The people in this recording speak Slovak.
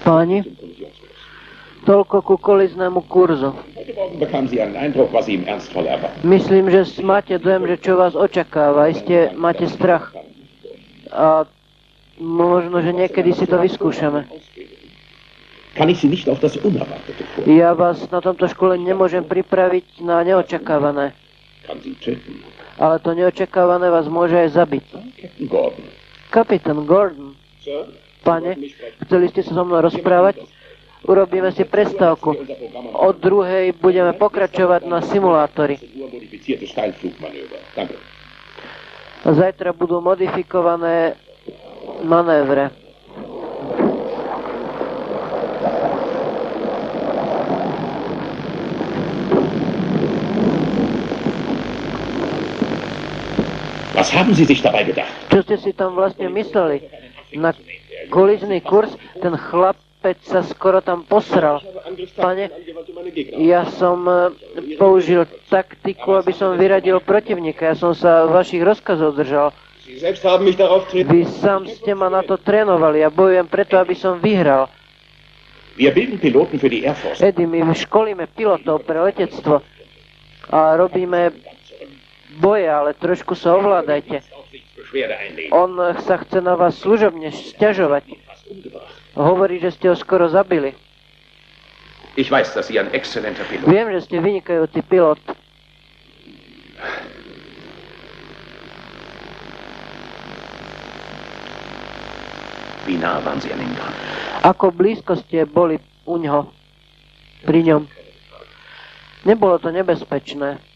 Páni, toľko ku koliznému kurzu. Myslím, že máte dojem, že čo vás očakáva. Iste máte strach. A možno, že niekedy si to vyskúšame. Ja vás na tomto škole nemôžem pripraviť na neočakávané. Ale to neočakávané vás môže aj zabiť. Kapitán Gordon. Pane, chceli ste sa so mnou rozprávať? Urobíme si prestávku. O 2:00 budeme pokračovať na simulátori. Zajtra budú modifikované manévre. Was haben Sie sich dabei gedacht? Čo ste si tam vlastne mysleli? Na kolizný kurz ten chlapec sa skoro tam posral. Pane, ja som použil taktiku, aby som vyradil protivníka. Ja som sa vašich rozkazov držal. Vy sám ste ma na to trénovali. Ja bojujem preto, aby som vyhral. Eddie, my školíme pilotov pre letectvo a robíme boje, ale trošku sa ovládajte. On sa chce na vás služobne sťažovať. Hovorí, že ste ho skoro zabili. Viem, že ste vynikajúci pilot. Ako blízko ste boli u ňoho, pri ňom? Nebolo to nebezpečné.